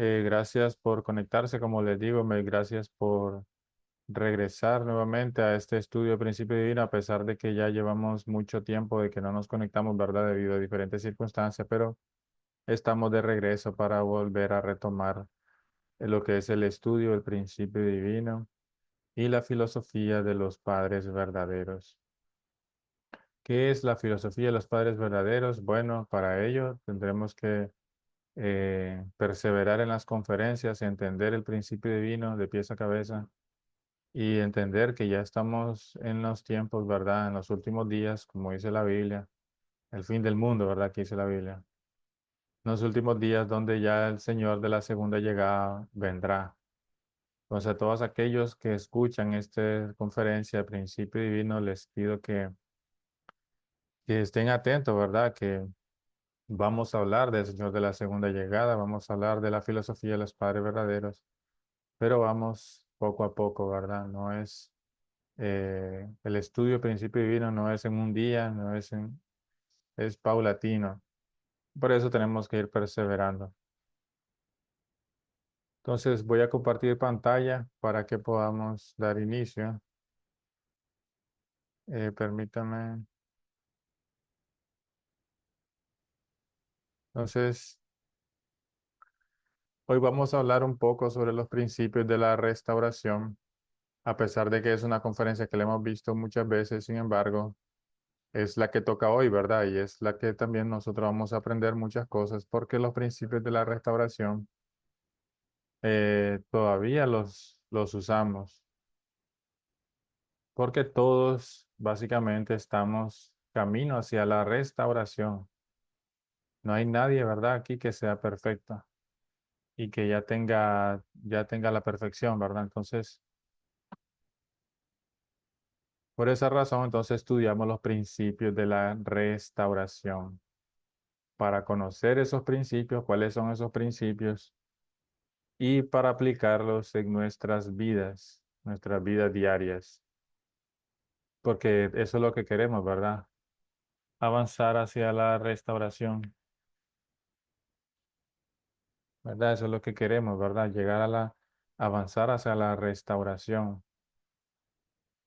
Gracias por conectarse, como les digo, gracias por regresar nuevamente a este estudio de Principio Divino, a pesar de que ya llevamos mucho tiempo de que no nos conectamos, ¿verdad? Debido a diferentes circunstancias, pero estamos de regreso para volver a retomar lo que es el estudio del Principio Divino y la filosofía de los padres verdaderos. ¿Qué es la filosofía de los padres verdaderos? Bueno, para ello tendremos que perseverar en las conferencias, entender el principio divino de pies a cabeza y entender que ya estamos en los tiempos, ¿verdad? En los últimos días, como dice la Biblia, el fin del mundo, ¿verdad? Que dice la Biblia. En los últimos días donde ya el Señor de la segunda llegada vendrá. Entonces, a todos aquellos que escuchan esta conferencia de principio divino, les pido que estén atentos, ¿verdad? Que vamos a hablar del Señor de la segunda llegada, vamos a hablar de la filosofía de los padres verdaderos, pero vamos poco a poco, ¿verdad? No es el estudio de principio divino, no es en un día, es paulatino. Por eso tenemos que ir perseverando. Entonces voy a compartir pantalla para que podamos dar inicio. Permítame. Entonces, hoy vamos a hablar un poco sobre los principios de la restauración, a pesar de que es una conferencia que la hemos visto muchas veces, sin embargo, es la que toca hoy, ¿verdad? Y es la que también nosotros vamos a aprender muchas cosas, porque los principios de la restauración todavía los usamos, porque todos básicamente estamos camino hacia la restauración. No hay nadie, ¿verdad? Aquí que sea perfecto y que ya tenga la perfección, ¿verdad? Entonces, por esa razón, entonces estudiamos los principios de la restauración. Para conocer esos principios, cuáles son esos principios y para aplicarlos en nuestras vidas diarias, porque eso es lo que queremos, ¿verdad? Avanzar hacia la restauración, ¿verdad? Eso es lo que queremos, ¿verdad? Avanzar hacia la restauración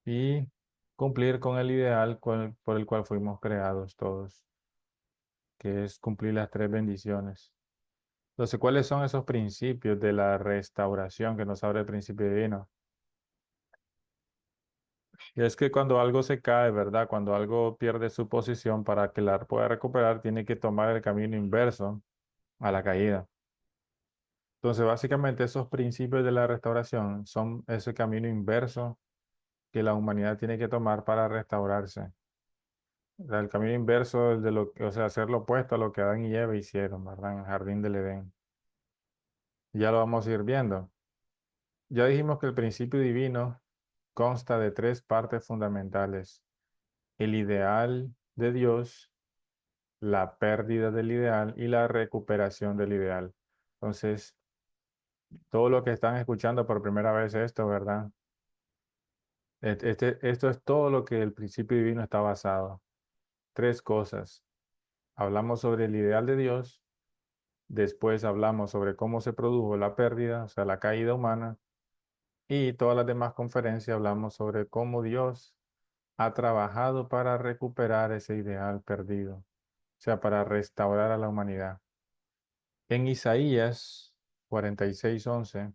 y cumplir con el ideal por el cual fuimos creados todos, que es cumplir las tres bendiciones. Entonces, ¿cuáles son esos principios de la restauración que nos abre el principio divino? Y es que cuando algo se cae, ¿verdad? Cuando algo pierde su posición para que la pueda recuperar, tiene que tomar el camino inverso a la caída. Entonces, básicamente esos principios de la restauración son ese camino inverso que la humanidad tiene que tomar para restaurarse. O sea, el camino inverso es o sea, hacer lo opuesto a lo que Adán y Eva hicieron, ¿verdad? En el jardín del Edén. Ya lo vamos a ir viendo. Ya dijimos que el principio divino consta de tres partes fundamentales: el ideal de Dios, la pérdida del ideal y la recuperación del ideal. Entonces, todo lo que están escuchando por primera vez esto, ¿verdad? Esto es todo lo que el principio divino está basado. Tres cosas. Hablamos sobre el ideal de Dios, después hablamos sobre cómo se produjo la pérdida, o sea, la caída humana, y todas las demás conferencias hablamos sobre cómo Dios ha trabajado para recuperar ese ideal perdido, o sea, para restaurar a la humanidad. En Isaías 46:11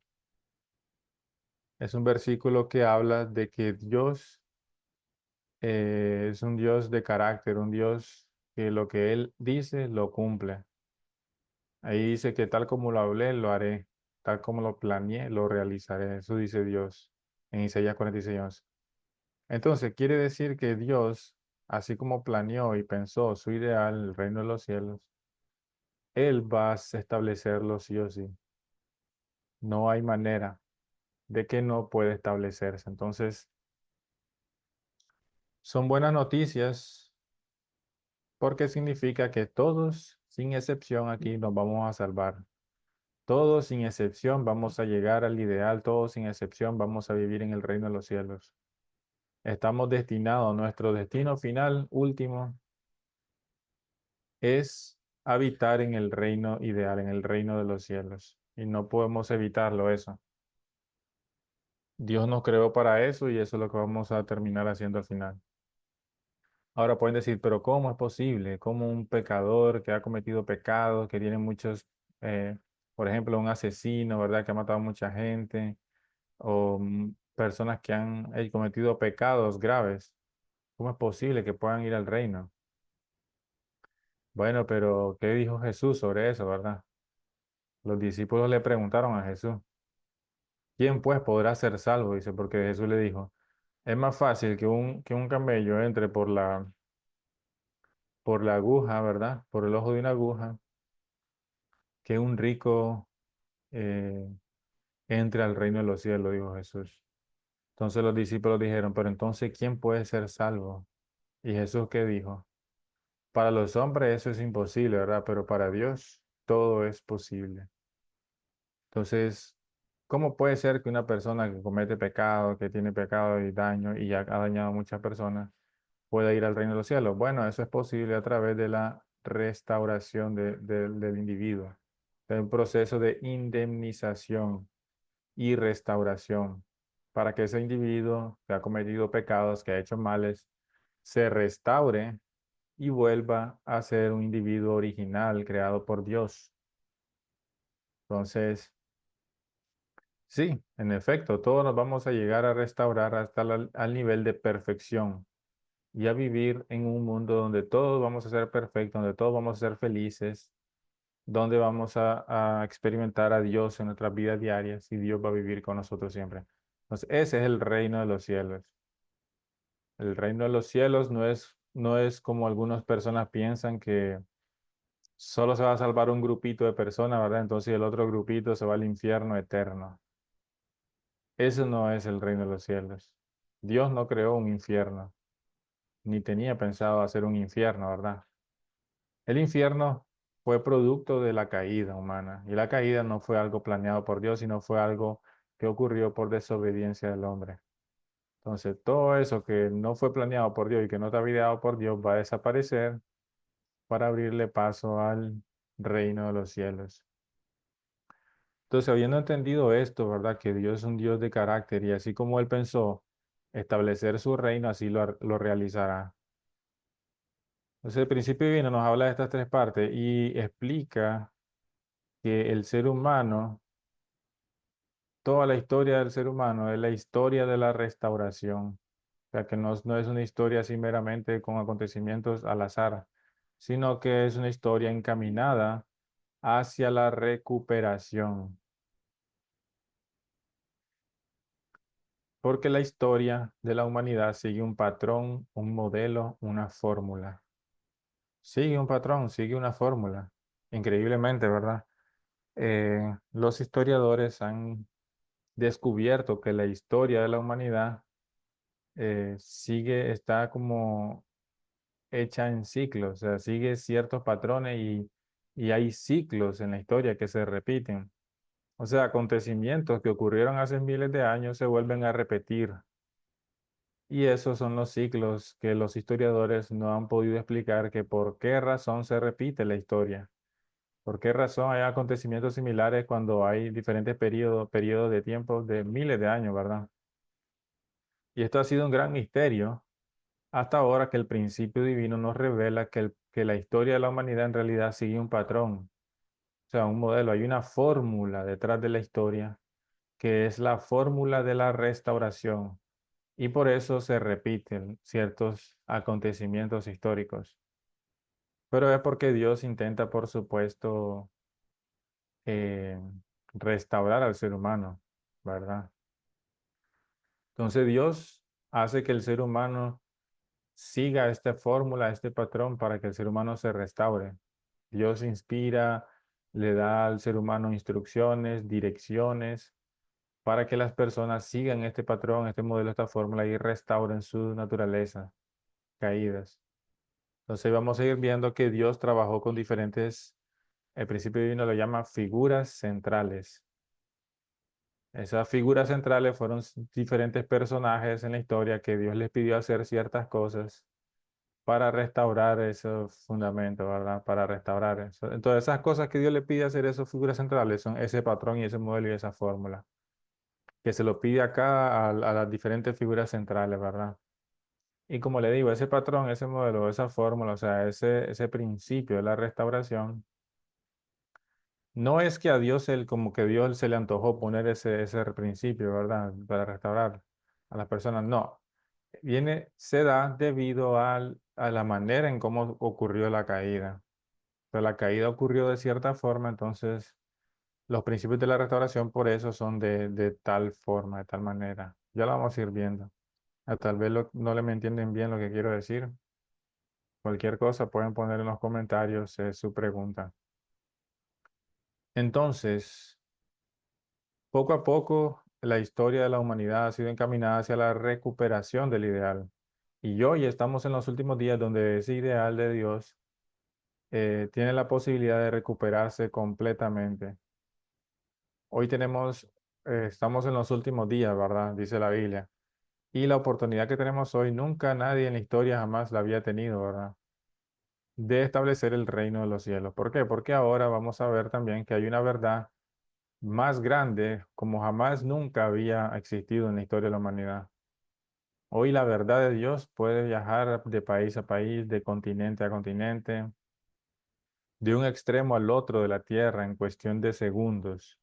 es un versículo que habla de que Dios es un Dios de carácter, un Dios que lo que Él dice lo cumple. Ahí dice que tal como lo hablé, lo haré, tal como lo planeé, lo realizaré. Eso dice Dios en Isaías 46:11. Entonces, quiere decir que Dios, así como planeó y pensó su ideal, el reino de los cielos, Él va a establecerlo sí o sí. No hay manera de que no puede establecerse. Entonces, son buenas noticias porque significa que todos, sin excepción, aquí nos vamos a salvar. Todos, sin excepción, vamos a llegar al ideal. Todos, sin excepción, vamos a vivir en el reino de los cielos. Estamos destinados, nuestro destino final, último, es habitar en el reino ideal, en el reino de los cielos. Y no podemos evitarlo eso. Dios nos creó para eso y eso es lo que vamos a terminar haciendo al final. Ahora pueden decir, pero ¿cómo es posible? ¿Cómo un pecador que ha cometido pecados, que tiene muchos, por ejemplo, un asesino, ¿verdad? Que ha matado a mucha gente, o personas que han cometido pecados graves, ¿cómo es posible que puedan ir al reino? Bueno, pero ¿qué dijo Jesús sobre eso, verdad? Los discípulos le preguntaron a Jesús, ¿quién pues podrá ser salvo? Dice, porque Jesús le dijo, es más fácil que un camello entre por la aguja, ¿verdad? Por el ojo de una aguja, que un rico eh, entre al reino de los cielos, dijo Jesús. Entonces los discípulos dijeron, pero entonces, ¿quién puede ser salvo? Y Jesús, ¿qué dijo? Para los hombres eso es imposible, ¿verdad? Pero para Dios todo es posible. Entonces, ¿cómo puede ser que una persona que comete pecado, que tiene pecado y daño y ha dañado a muchas personas, pueda ir al reino de los cielos? Bueno, eso es posible a través de la restauración del individuo, de un proceso de indemnización y restauración, para que ese individuo que ha cometido pecados, que ha hecho males, se restaure y vuelva a ser un individuo original creado por Dios. Entonces, sí, en efecto, todos nos vamos a llegar a restaurar hasta al nivel de perfección y a vivir en un mundo donde todos vamos a ser perfectos, donde todos vamos a ser felices, donde vamos a experimentar a Dios en nuestras vidas diarias y Dios va a vivir con nosotros siempre. Entonces, ese es el reino de los cielos. El reino de los cielos no es como algunas personas piensan que solo se va a salvar un grupito de personas, ¿verdad? Entonces el otro grupito se va al infierno eterno. Eso no es el reino de los cielos. Dios no creó un infierno, ni tenía pensado hacer un infierno, ¿verdad? El infierno fue producto de la caída humana, y la caída no fue algo planeado por Dios, sino fue algo que ocurrió por desobediencia del hombre. Entonces, todo eso que no fue planeado por Dios y que no está ideado por Dios va a desaparecer para abrirle paso al reino de los cielos. Entonces, habiendo entendido esto, ¿verdad? Que Dios es un Dios de carácter y así como Él pensó establecer su reino, así lo realizará. Entonces, el principio divino nos habla de estas tres partes y explica que el ser humano, toda la historia del ser humano es la historia de la restauración. O sea, que no es una historia así meramente con acontecimientos al azar, sino que es una historia encaminada hacia la recuperación. Porque la historia de la humanidad sigue un patrón, un modelo, una fórmula. Sigue un patrón, sigue una fórmula. Increíblemente, ¿verdad? Los historiadores han descubierto que la historia de la humanidad está como hecha en ciclos, o sea, sigue ciertos patrones y hay ciclos en la historia que se repiten. O sea, acontecimientos que ocurrieron hace miles de años se vuelven a repetir. Y esos son los ciclos que los historiadores no han podido explicar que por qué razón se repite la historia. ¿Por qué razón hay acontecimientos similares cuando hay diferentes periodos de tiempo de miles de años, ¿verdad? Y esto ha sido un gran misterio hasta ahora que el principio divino nos revela que la historia de la humanidad en realidad sigue un patrón, o sea, un modelo. Hay una fórmula detrás de la historia que es la fórmula de la restauración. Y por eso se repiten ciertos acontecimientos históricos. Pero es porque Dios intenta, por supuesto, eh, restaurar al ser humano, ¿verdad? Entonces Dios hace que el ser humano siga esta fórmula, este patrón para que el ser humano se restaure. Dios inspira, le da al ser humano instrucciones, direcciones, para que las personas sigan este patrón, este modelo, esta fórmula y restauren su naturaleza caídas. Entonces vamos a ir viendo que Dios trabajó con diferentes, el principio divino lo llama figuras centrales. Esas figuras centrales fueron diferentes personajes en la historia que Dios les pidió hacer ciertas cosas para restaurar esos fundamentos, ¿verdad? Para restaurar eso. Entonces, esas cosas que Dios le pide hacer esas figuras centrales son ese patrón y ese modelo y esa fórmula, que se lo pide acá a las diferentes figuras centrales, ¿verdad? Y como le digo, ese patrón, ese modelo, esa fórmula, o sea, ese principio de la restauración, no es que a Dios, como que Dios se le antojó poner ese principio, ¿verdad? Para restaurar a las personas, no. Se da debido a la manera en cómo ocurrió la caída. Pero la caída ocurrió de cierta forma, entonces los principios de la restauración por eso son de tal forma, de tal manera. Ya lo vamos a ir viendo. Tal vez no le me entienden bien lo que quiero decir. Cualquier cosa pueden poner en los comentarios su pregunta. Entonces, poco a poco, la historia de la humanidad ha sido encaminada hacia la recuperación del ideal. Y hoy estamos en los últimos días donde ese ideal de Dios tiene la posibilidad de recuperarse completamente. Hoy estamos en los últimos días, ¿verdad? Dice la Biblia. Y la oportunidad que tenemos hoy, nunca nadie en la historia jamás la había tenido, ¿verdad? De establecer el reino de los cielos. ¿Por qué? Porque ahora vamos a ver también que hay una verdad más grande como jamás nunca había existido en la historia de la humanidad. Hoy la verdad de Dios puede viajar de país a país, de continente a continente, de un extremo al otro de la tierra en cuestión de segundos.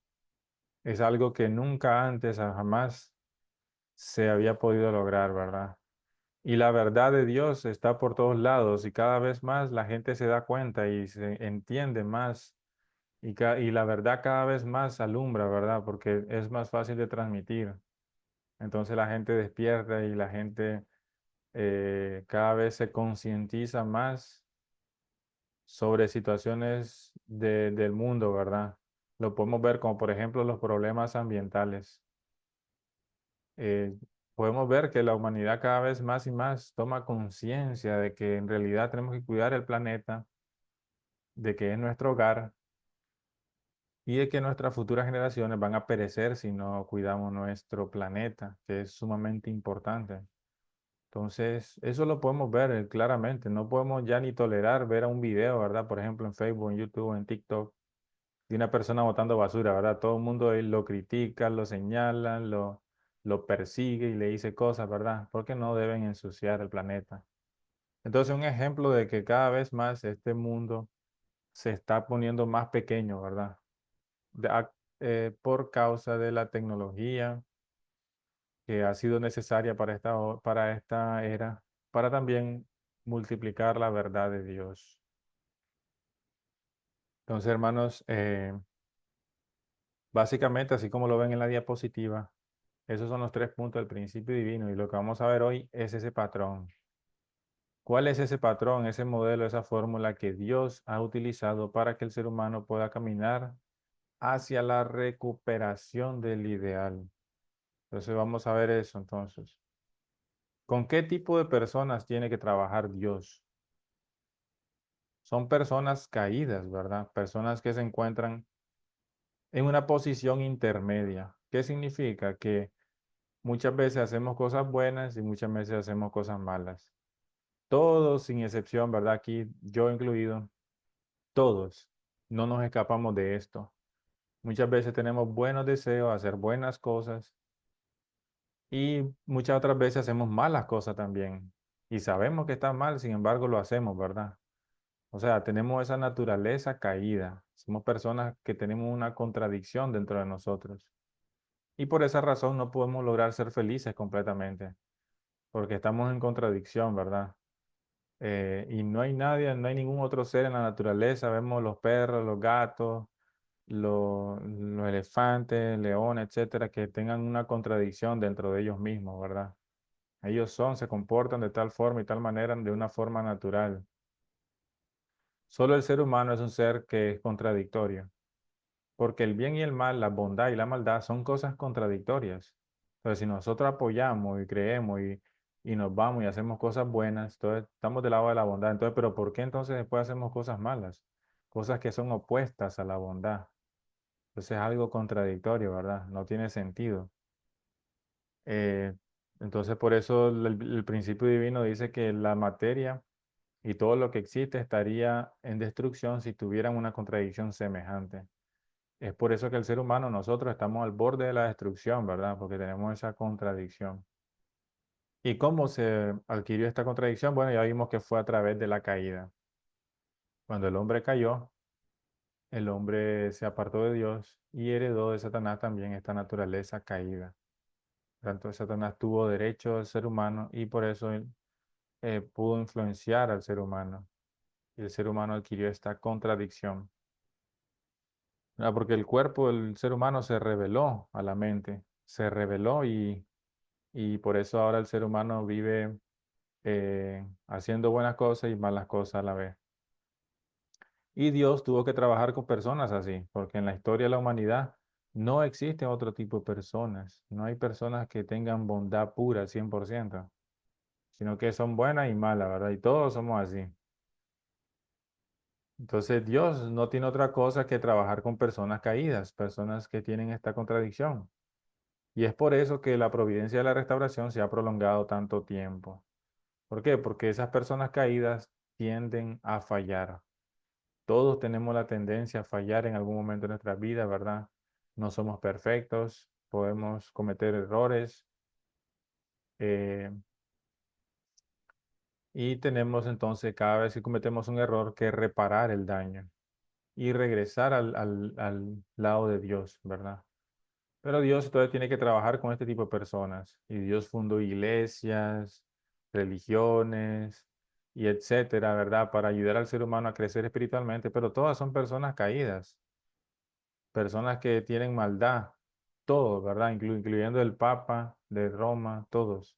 Es algo que nunca antes jamás se había podido lograr, ¿verdad? Y la verdad de Dios está por todos lados y cada vez más la gente se da cuenta y se entiende más y la verdad cada vez más alumbra, ¿verdad? Porque es más fácil de transmitir. Entonces la gente despierta y la gente cada vez se concientiza más sobre situaciones del mundo, ¿verdad? Lo podemos ver como por ejemplo los problemas ambientales. Eh, Podemos ver que la humanidad cada vez más y más toma conciencia de que en realidad tenemos que cuidar el planeta, de que es nuestro hogar y de que nuestras futuras generaciones van a perecer si no cuidamos nuestro planeta, que es sumamente importante. Entonces, eso lo podemos ver claramente. No podemos ya ni tolerar ver a un video, ¿verdad? Por ejemplo, en Facebook, en YouTube, en TikTok, de una persona botando basura, ¿verdad? Todo el mundo ahí lo critica, lo señala, lo persigue y le dice cosas, ¿verdad? Porque no deben ensuciar el planeta. Entonces, un ejemplo de que cada vez más este mundo se está poniendo más pequeño, ¿verdad? Por causa de la tecnología que ha sido necesaria para esta era, para también multiplicar la verdad de Dios. Entonces, hermanos, básicamente, así como lo ven en la diapositiva, esos son los tres puntos del principio divino y lo que vamos a ver hoy es ese patrón. ¿Cuál es ese patrón, ese modelo, esa fórmula que Dios ha utilizado para que el ser humano pueda caminar hacia la recuperación del ideal? Entonces vamos a ver eso entonces. ¿Con qué tipo de personas tiene que trabajar Dios? Son personas caídas, ¿verdad? Personas que se encuentran en una posición intermedia. ¿Qué significa? Que muchas veces hacemos cosas buenas y muchas veces hacemos cosas malas. Todos, sin excepción, ¿verdad? Aquí yo incluido, todos no nos escapamos de esto. Muchas veces tenemos buenos deseos, hacer buenas cosas y muchas otras veces hacemos malas cosas también. Y sabemos que está mal, sin embargo lo hacemos, ¿verdad? O sea, tenemos esa naturaleza caída. Somos personas que tenemos una contradicción dentro de nosotros. Y por esa razón no podemos lograr ser felices completamente, porque estamos en contradicción, ¿verdad? Y no hay nadie, no hay ningún otro ser en la naturaleza. Vemos los perros, los gatos, los elefantes, leones, etcétera, que tengan una contradicción dentro de ellos mismos, ¿verdad? Ellos se comportan de tal forma y tal manera, de una forma natural. Solo el ser humano es un ser que es contradictorio, porque el bien y el mal, la bondad y la maldad son cosas contradictorias. Entonces, si nosotros apoyamos y creemos y nos vamos y hacemos cosas buenas, entonces estamos del lado de la bondad. Entonces, ¿pero por qué entonces después hacemos cosas malas? Cosas que son opuestas a la bondad. Entonces es algo contradictorio, ¿verdad? No tiene sentido. Eh, entonces, por eso el principio divino dice que la materia y todo lo que existe estaría en destrucción si tuvieran una contradicción semejante. Es por eso que el ser humano, nosotros estamos al borde de la destrucción, ¿verdad? Porque tenemos esa contradicción. ¿Y cómo se adquirió esta contradicción? Bueno, ya vimos que fue a través de la caída. Cuando el hombre cayó, el hombre se apartó de Dios y heredó de Satanás también esta naturaleza caída. Tanto Satanás tuvo derecho al ser humano y por eso él, pudo influenciar al ser humano. Y el ser humano adquirió esta contradicción. Porque el cuerpo del ser humano se rebeló a la mente, se rebeló y por eso ahora el ser humano vive haciendo buenas cosas y malas cosas a la vez. Y Dios tuvo que trabajar con personas así, porque en la historia de la humanidad no existe otro tipo de personas. No hay personas que tengan bondad pura al 100%, sino que son buenas y malas, ¿verdad? Y todos somos así. Entonces Dios no tiene otra cosa que trabajar con personas caídas, personas que tienen esta contradicción. Y es por eso que la providencia de la restauración se ha prolongado tanto tiempo. ¿Por qué? Porque esas personas caídas tienden a fallar. Todos tenemos la tendencia a fallar en algún momento de nuestra vida, ¿verdad? No somos perfectos, podemos cometer errores eh, y tenemos entonces cada vez que cometemos un error que reparar el daño y regresar al lado de Dios, ¿verdad? Pero Dios todavía tiene que trabajar con este tipo de personas. Y Dios fundó iglesias, religiones y etcétera, ¿verdad? Para ayudar al ser humano a crecer espiritualmente. Pero todas son personas caídas, personas que tienen maldad. Todos, ¿verdad? Incluyendo el Papa de Roma, todos.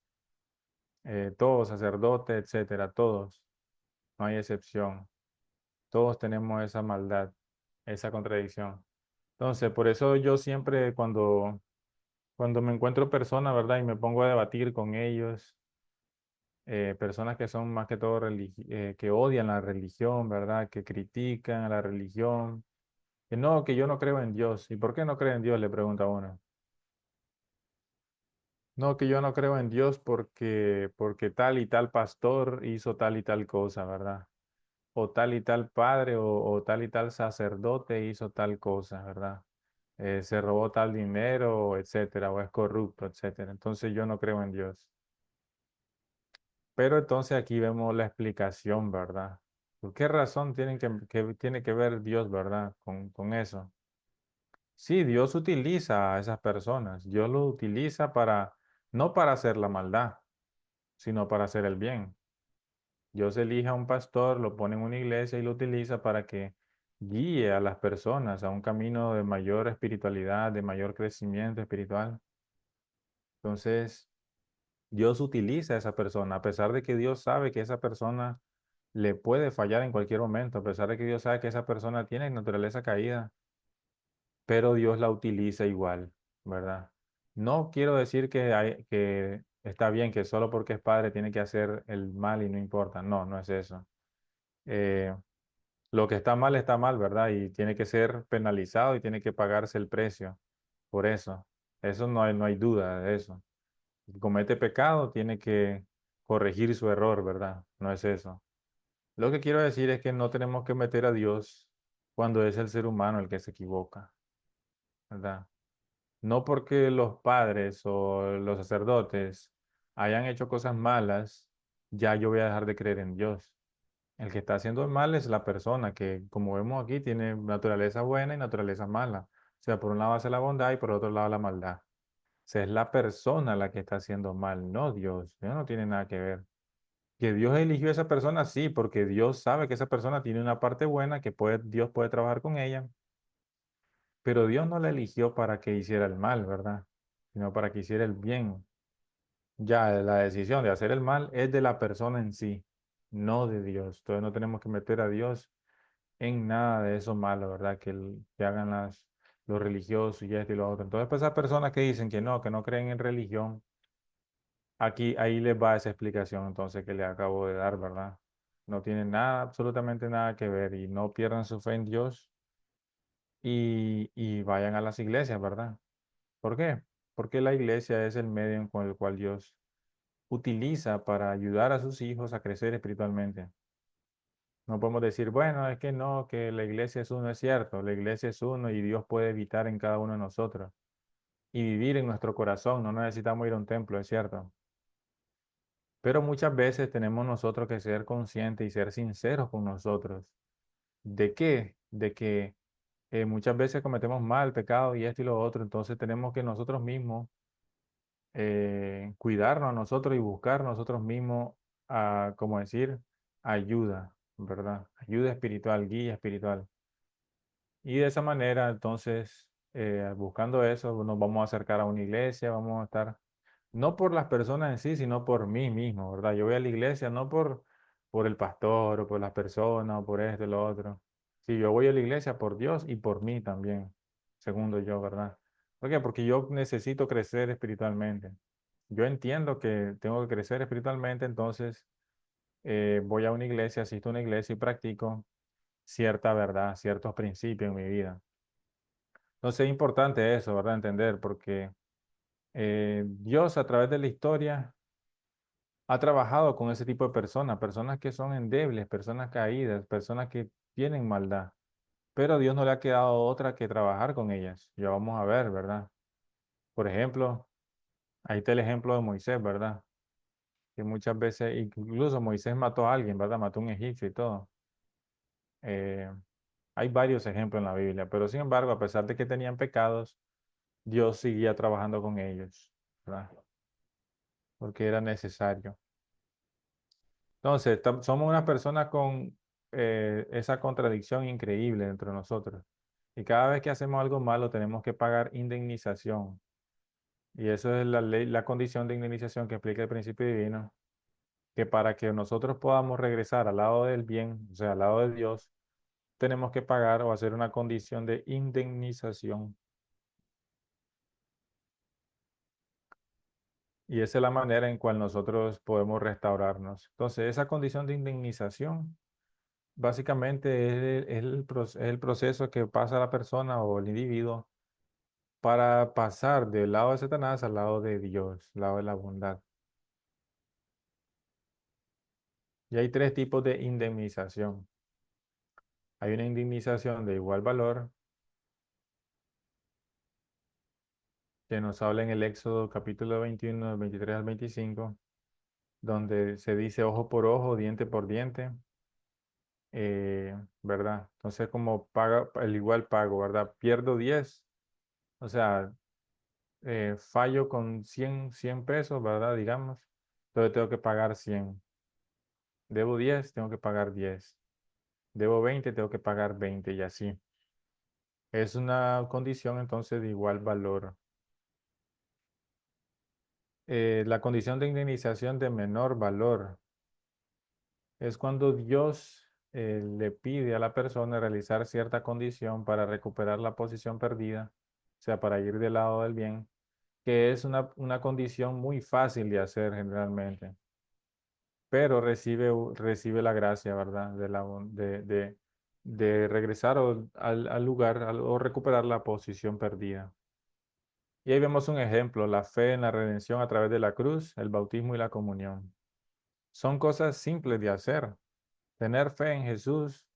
Todos, sacerdotes, etcétera, todos. No hay excepción. Todos tenemos esa maldad, esa contradicción. Entonces, por eso yo siempre cuando me encuentro personas, ¿verdad? Y me pongo a debatir con ellos, personas que son más que todo que odian la religión, ¿verdad? Que critican a la religión. Que no, que yo no creo en Dios. ¿Y por qué no creo en Dios? Le pregunta uno. No, que yo no creo en Dios porque tal y tal pastor hizo tal y tal cosa, ¿verdad? O tal y tal padre o tal y tal sacerdote hizo tal cosa, ¿verdad? Se robó tal dinero, etcétera, o es corrupto, etcétera. Entonces yo no creo en Dios. Pero entonces aquí vemos la explicación, ¿verdad? ¿Por qué razón tiene que ver Dios, ¿verdad? Con eso. Sí, Dios utiliza a esas personas. Dios lo utiliza no para hacer la maldad, sino para hacer el bien. Dios elige a un pastor, lo pone en una iglesia y lo utiliza para que guíe a las personas a un camino de mayor espiritualidad, de mayor crecimiento espiritual. Entonces, Dios utiliza a esa persona, a pesar de que Dios sabe que esa persona le puede fallar en cualquier momento, a pesar de que Dios sabe que esa persona tiene naturaleza caída, pero Dios la utiliza igual, ¿verdad? No quiero decir que está bien que solo porque es padre tiene que hacer el mal y no importa. No, no es eso. Eh, lo que está mal, ¿verdad? Y tiene que ser penalizado y tiene que pagarse el precio por eso. Eso no hay duda de eso. Si comete pecado, tiene que corregir su error, ¿verdad? No es eso. Lo que quiero decir es que no tenemos que meter a Dios cuando es el ser humano el que se equivoca, ¿verdad? No porque los padres o los sacerdotes hayan hecho cosas malas, ya yo voy a dejar de creer en Dios. El que está haciendo el mal es la persona que, como vemos aquí, tiene naturaleza buena y naturaleza mala. O sea, por un lado hace la bondad y por otro lado la maldad. O sea, es la persona la que está haciendo mal, no Dios. Dios no tiene nada que ver. Que Dios eligió a esa persona, sí, porque Dios sabe que esa persona tiene una parte buena que Dios puede trabajar con ella, pero Dios no la eligió para que hiciera el mal, ¿verdad? Sino para que hiciera el bien. Ya la decisión de hacer el mal es de la persona en sí, no de Dios. Entonces no tenemos que meter a Dios en nada de eso malo, ¿verdad? Que hagan los religiosos y esto y lo otro. Entonces, pues esas personas que dicen que no creen en religión, ahí les va esa explicación entonces que le acabo de dar, ¿verdad? No tiene nada, absolutamente nada que ver y no pierdan su fe en Dios y vayan a las iglesias, ¿verdad? ¿Por qué? Porque la iglesia es el medio con el cual Dios utiliza para ayudar a sus hijos a crecer espiritualmente. No podemos decir, bueno, es que no, que la iglesia es uno, es cierto, la iglesia es uno y Dios puede habitar en cada uno de nosotros y vivir en nuestro corazón, no necesitamos ir a un templo, es cierto. Pero muchas veces tenemos nosotros que ser conscientes y ser sinceros con nosotros. ¿De qué? De que muchas veces cometemos mal, pecado y esto y lo otro, entonces tenemos que nosotros mismos cuidarnos a nosotros y buscar nosotros mismos, como decir, ayuda, ¿verdad? Ayuda espiritual, guía espiritual. Y de esa manera, entonces, buscando eso, nos vamos a acercar a una iglesia, vamos a estar, no por las personas en sí, sino por mí mismo, ¿verdad? Yo voy a la iglesia no por el pastor o por las personas o por esto y lo otro. Sí, yo voy a la iglesia por Dios y por mí también, segundo yo, ¿verdad? ¿Por qué? Porque yo necesito crecer espiritualmente. Yo entiendo que tengo que crecer espiritualmente, entonces voy a una iglesia, asisto a una iglesia y practico cierta verdad, ciertos principios en mi vida. Entonces es importante eso, ¿verdad? Entender, porque Dios a través de la historia ha trabajado con ese tipo de personas, personas que son endebles, personas caídas, personas que tienen maldad, pero a Dios no le ha quedado otra que trabajar con ellas. Ya vamos a ver, ¿verdad? Por ejemplo, ahí está el ejemplo de Moisés, ¿verdad? Que muchas veces, incluso Moisés mató a alguien, ¿verdad? Mató a un egipcio y todo. Eh, Hay varios ejemplos en la Biblia, pero sin embargo, a pesar de que tenían pecados, Dios seguía trabajando con ellos, ¿verdad? Porque era necesario. Entonces, somos una persona con esa contradicción increíble entre nosotros. Y cada vez que hacemos algo malo tenemos que pagar indemnización. Y eso es la ley, la condición de indemnización que explica el principio divino, que para que nosotros podamos regresar al lado del bien, o sea, al lado de Dios, tenemos que pagar o hacer una condición de indemnización. Y esa es la manera en cual nosotros podemos restaurarnos. Entonces, esa condición de indemnización básicamente es el proceso que pasa la persona o el individuo para pasar del lado de Satanás al lado de Dios, al lado de la bondad. Y hay tres tipos de indemnización. Hay una indemnización de igual valor que nos habla en el Éxodo capítulo 21, del 23 al 25, donde se dice ojo por ojo, diente por diente, ¿verdad? Entonces, como paga el igual pago, ¿verdad? Pierdo 10, o sea, fallo con 100 pesos, ¿verdad? Digamos, entonces tengo que pagar 100. Debo 10, tengo que pagar 10. Debo 20, tengo que pagar 20 y así. Es una condición entonces de igual valor. La condición de indemnización de menor valor es cuando Dios le pide a la persona realizar cierta condición para recuperar la posición perdida, o sea, para ir del lado del bien, que es una condición muy fácil de hacer generalmente, pero recibe la gracia, ¿verdad? De regresar al lugar o recuperar la posición perdida. Y ahí vemos un ejemplo, la fe en la redención a través de la cruz, el bautismo y la comunión. Son cosas simples de hacer. Tener fe en Jesús,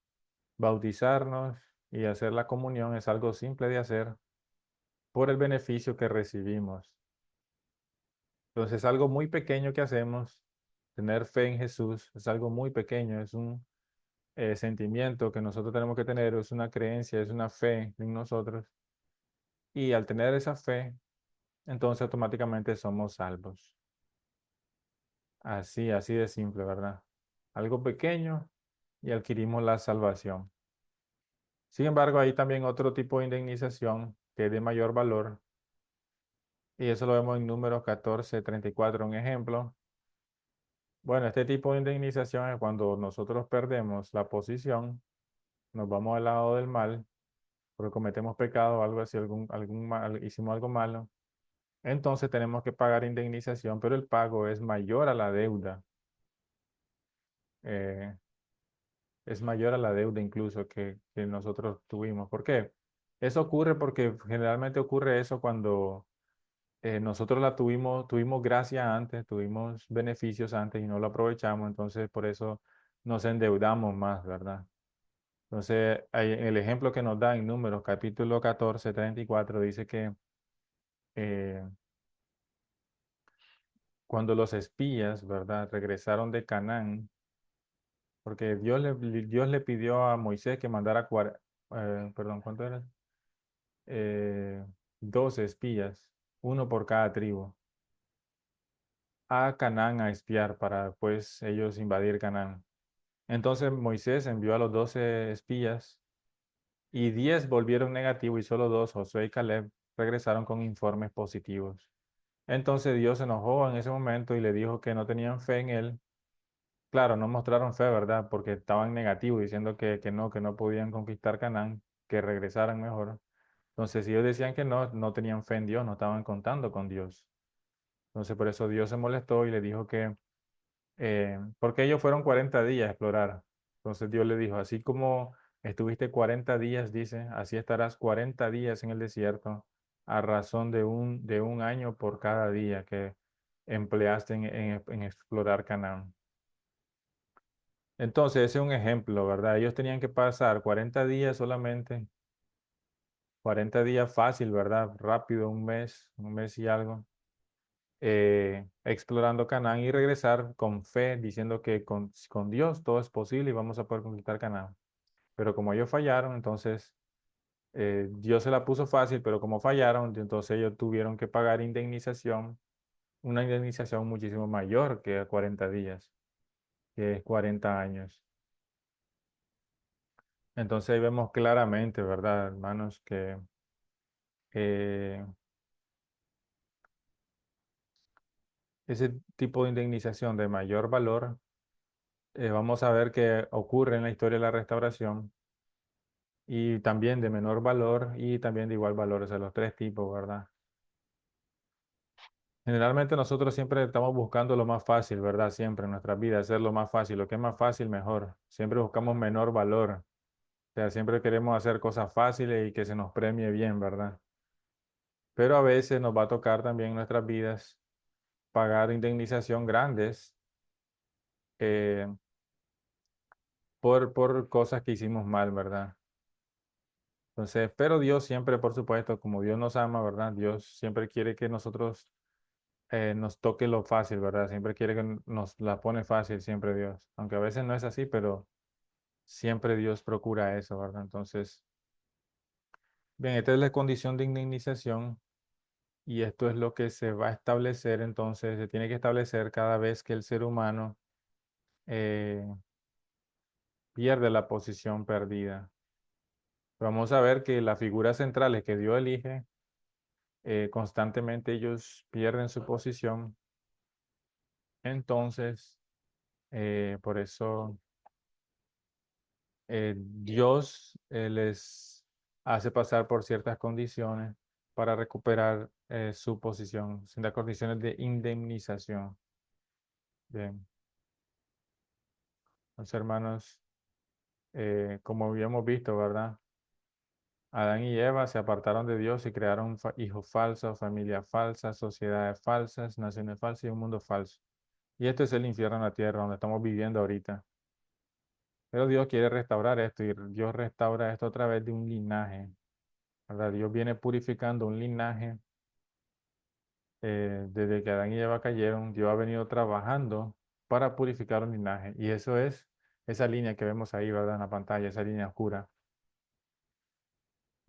bautizarnos y hacer la comunión es algo simple de hacer por el beneficio que recibimos. Entonces, algo muy pequeño que hacemos, tener fe en Jesús, es algo muy pequeño, es un sentimiento que nosotros tenemos que tener, es una creencia, es una fe en nosotros. Y al tener esa fe, entonces automáticamente somos salvos. Así de simple, ¿verdad? Algo pequeño y adquirimos la salvación. Sin embargo, hay también otro tipo de indemnización que es de mayor valor, y eso lo vemos en Números 14:34, un ejemplo. Bueno, este tipo de indemnización es cuando nosotros perdemos la posición, nos vamos al lado del mal, porque cometemos pecado o algo así, hicimos algo malo. Entonces tenemos que pagar indemnización, pero el pago es mayor a la deuda. eh, es mayor a la deuda incluso que nosotros tuvimos. ¿Por qué? Eso ocurre porque generalmente ocurre eso cuando nosotros tuvimos gracia antes, tuvimos beneficios antes y no lo aprovechamos, entonces por eso nos endeudamos más, ¿verdad? Entonces, el ejemplo que nos da en Números, capítulo 14, 34, dice que eh, cuando los espías, ¿verdad?, regresaron de Canaán, porque Dios le pidió a Moisés que mandara, perdón, ¿cuánto era? 12 espías, uno por cada tribu, a Canaán a espiar para pues ellos invadir Canaán. Entonces Moisés envió a los 12 espías y 10 volvieron negativos y solo dos, Josué y Caleb, regresaron con informes positivos. Entonces Dios se enojó en ese momento y le dijo que no tenían fe en él. Claro, no mostraron fe, ¿verdad? Porque estaban negativos, diciendo que no podían conquistar Canaán, que regresaran mejor. Entonces, si ellos decían que no, no tenían fe en Dios, no estaban contando con Dios. Entonces, por eso Dios se molestó y le dijo que, porque ellos fueron 40 días a explorar. Entonces Dios le dijo, así como estuviste 40 días, dice, así estarás 40 días en el desierto, a razón de un año por cada día que empleaste en explorar Canaán. Entonces, ese es un ejemplo, ¿verdad? Ellos tenían que pasar 40 días solamente, 40 días fácil, ¿verdad? Rápido, un mes y algo, explorando Canaán y regresar con fe, diciendo que con Dios todo es posible y vamos a poder conquistar Canaán. Pero como ellos fallaron, entonces Dios se la puso fácil, pero como fallaron, entonces ellos tuvieron que pagar indemnización, una indemnización muchísimo mayor que a 40 días, que es 40 años. Entonces ahí vemos claramente, ¿verdad, hermanos? Que eh, ese tipo de indemnización de mayor valor, vamos a ver que ocurre en la historia de la restauración y también de menor valor y también de igual valor, o sea, los tres tipos, ¿verdad? Generalmente nosotros siempre estamos buscando lo más fácil, ¿verdad? Siempre en nuestras vidas, hacer lo más fácil, lo que es más fácil, mejor. Siempre buscamos menor valor, o sea, siempre queremos hacer cosas fáciles y que se nos premie bien, ¿verdad? Pero a veces nos va a tocar también en nuestras vidas pagar indemnización grandes eh, por cosas que hicimos mal, ¿verdad? Entonces, pero Dios siempre, por supuesto, como Dios nos ama, ¿verdad? Dios siempre quiere que nosotros nos toque lo fácil, ¿verdad? Siempre quiere que nos la pone fácil, siempre Dios. Aunque a veces no es así, pero siempre Dios procura eso, ¿verdad? Entonces, bien, esta es la condición de indemnización y esto es lo que se va a establecer, entonces, se tiene que establecer cada vez que el ser humano eh, pierde la posición perdida. Vamos a ver que las figuras centrales que Dios elige, constantemente ellos pierden su posición. Entonces, por eso Dios les hace pasar por ciertas condiciones para recuperar su posición, ciertas condiciones de indemnización. Bien, los hermanos, como habíamos visto, ¿verdad? Adán y Eva se apartaron de Dios y crearon hijos falsos, familias falsas, sociedades falsas, naciones falsas y un mundo falso. Y esto es el infierno en la tierra donde estamos viviendo ahorita. Pero Dios quiere restaurar esto y Dios restaura esto a través de un linaje, ¿verdad? Dios viene purificando un linaje desde que Adán y Eva cayeron. Dios ha venido trabajando para purificar un linaje. Y eso es esa línea que vemos ahí, ¿verdad? En la pantalla, esa línea oscura.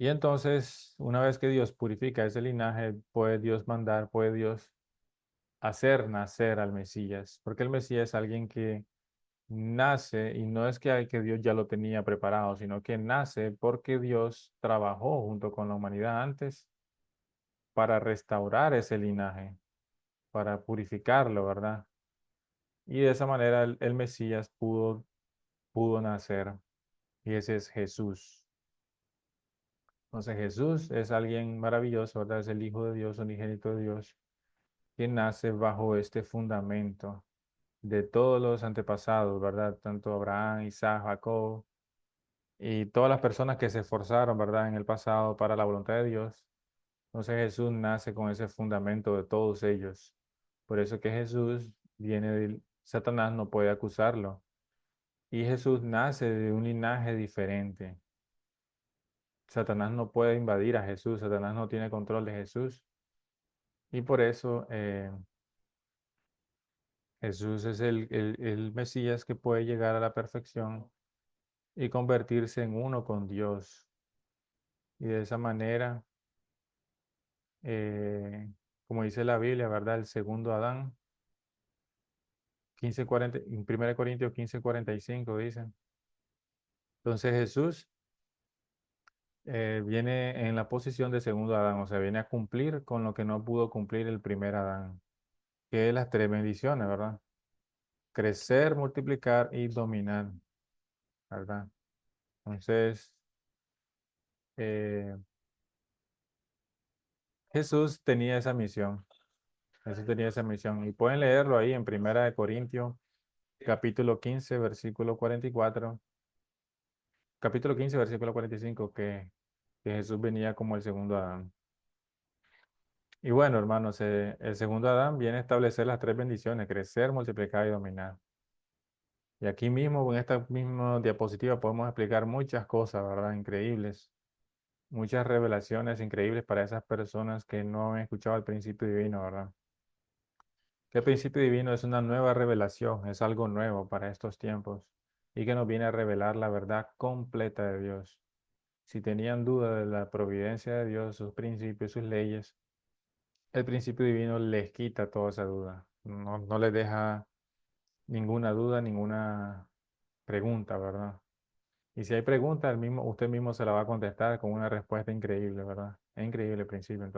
Y entonces, una vez que Dios purifica ese linaje, puede Dios hacer nacer al Mesías, porque el Mesías es alguien que nace y no es que Dios ya lo tenía preparado, sino que nace porque Dios trabajó junto con la humanidad antes para restaurar ese linaje, para purificarlo, ¿verdad? Y de esa manera el Mesías pudo nacer, y ese es Jesús. Entonces Jesús es alguien maravilloso, ¿verdad? Es el Hijo de Dios, unigénito de Dios, que nace bajo este fundamento de todos los antepasados, ¿verdad? Tanto Abraham, Isaac, Jacob y todas las personas que se esforzaron, ¿verdad? En el pasado para la voluntad de Dios. Entonces Jesús nace con ese fundamento de todos ellos. Por eso que Jesús viene de Satanás, no puede acusarlo. Y Jesús nace de un linaje diferente. Satanás no puede invadir a Jesús, Satanás no tiene control de Jesús. Y por eso Jesús es el Mesías que puede llegar a la perfección y convertirse en uno con Dios. Y de esa manera, eh, como dice la Biblia, ¿verdad? El segundo Adán, 15:40, en 1 Corintios 15:45 dicen. Entonces Jesús viene en la posición de segundo Adán, o sea, viene a cumplir con lo que no pudo cumplir el primer Adán, que es las tres bendiciones, ¿verdad? Crecer, multiplicar y dominar, ¿verdad? Entonces, eh, Jesús tenía esa misión, Jesús tenía esa misión, y pueden leerlo ahí en 1 Corintios, capítulo 15, versículo 44, capítulo 15, versículo 45, que Jesús venía como el segundo Adán. Y bueno, hermanos, el segundo Adán viene a establecer las tres bendiciones: crecer, multiplicar y dominar. Y aquí mismo, en esta misma diapositiva, podemos explicar muchas cosas, ¿verdad? Increíbles. Muchas revelaciones increíbles para esas personas que no han escuchado el principio divino, ¿verdad? Que el principio divino es una nueva revelación, es algo nuevo para estos tiempos y que nos viene a revelar la verdad completa de Dios. Si tenían duda de la providencia de Dios, sus principios, sus leyes, el principio divino les quita toda esa duda. No les deja ninguna duda, ninguna pregunta, ¿verdad? Y si hay preguntas, usted mismo se la va a contestar con una respuesta increíble, ¿verdad? Es increíble el principio.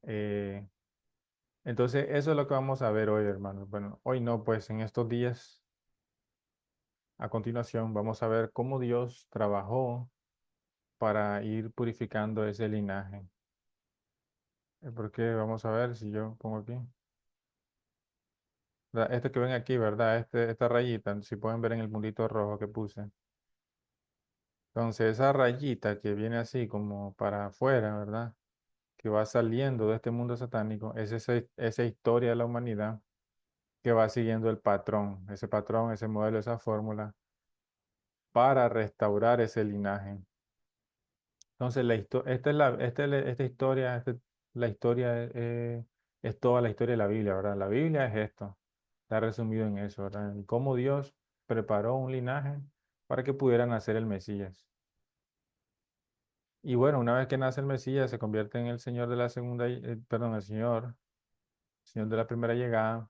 Eh, entonces, eso es lo que vamos a ver hoy, hermanos. Bueno, hoy no, pues en estos días, a continuación, vamos a ver cómo Dios trabajó para ir purificando ese linaje. Porque vamos a ver si yo pongo aquí. Este que ven aquí, ¿verdad? Esta rayita, si pueden ver en el puntito rojo que puse. Entonces, esa rayita que viene así como para afuera, ¿verdad? Que va saliendo de este mundo satánico, es esa historia de la humanidad que va siguiendo el patrón, ese modelo, esa fórmula para restaurar ese linaje. Entonces, esta historia, la historia es toda la historia de la Biblia, ¿verdad? La Biblia es esto, está resumido en eso, ¿verdad? En cómo Dios preparó un linaje para que pudiera nacer el Mesías. Y bueno, una vez que nace el Mesías, se convierte en el Señor de la perdón, el Señor de la primera llegada,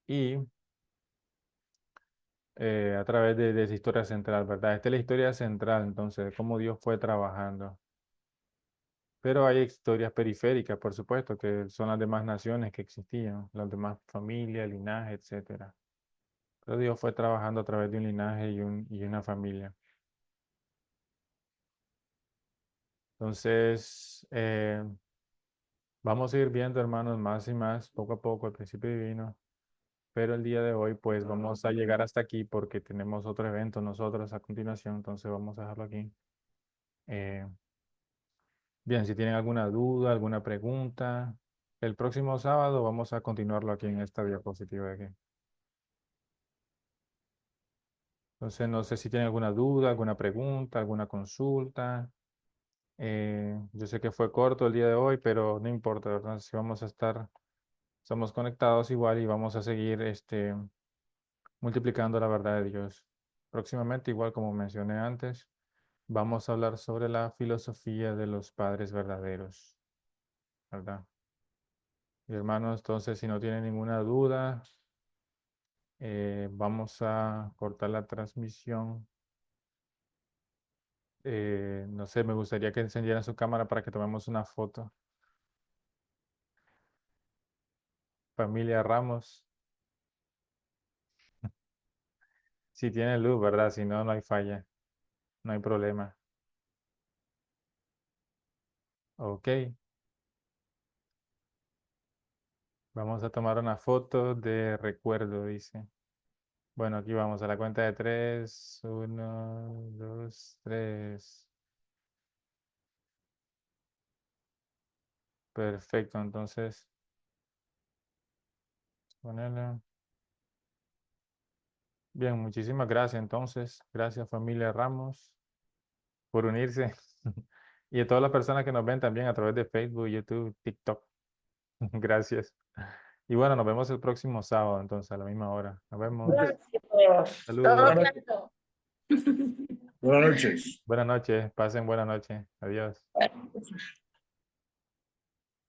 y a través de esa historia central, ¿verdad? Esta es la historia central, entonces, de cómo Dios fue trabajando. Pero hay historias periféricas, por supuesto, que son las demás naciones que existían, las demás familias, linajes, etcétera. Pero Dios fue trabajando a través de un linaje y una familia. Entonces, vamos a ir viendo, hermanos, más y más, poco a poco, el principio divino. Pero el día de hoy, pues vamos a llegar hasta aquí porque tenemos otro evento nosotros a continuación, entonces vamos a dejarlo aquí. Eh, Bien, si tienen alguna duda, alguna pregunta, el próximo sábado vamos a continuarlo aquí en esta diapositiva de aquí. Entonces, no sé si tienen alguna duda, alguna pregunta, alguna consulta. Yo sé que fue corto el día de hoy, pero no importa, ¿verdad? Si vamos a estar, estamos conectados igual y vamos a seguir multiplicando la verdad de Dios. Próximamente, igual como mencioné antes, vamos a hablar sobre la filosofía de los padres verdaderos, ¿verdad? Y hermanos, entonces, si no tienen ninguna duda, vamos a cortar la transmisión. No sé, me gustaría que encendieran su cámara para que tomemos una foto. Familia Ramos, si tiene luz, ¿verdad? Si no, no hay falla, no hay problema. Ok, vamos a tomar una foto de recuerdo, dice. Bueno, aquí vamos a la cuenta de tres. Uno, dos, tres. Perfecto, entonces, ponerla. Bien, muchísimas gracias entonces. Gracias familia Ramos por unirse. Y a todas las personas que nos ven también a través de Facebook, YouTube, TikTok. Gracias. Y bueno, nos vemos el próximo sábado entonces a la misma hora. Nos vemos. Gracias. Saludos. Todo claro. Buenas noches. Buenas noches. Pasen buenas noches. Adiós.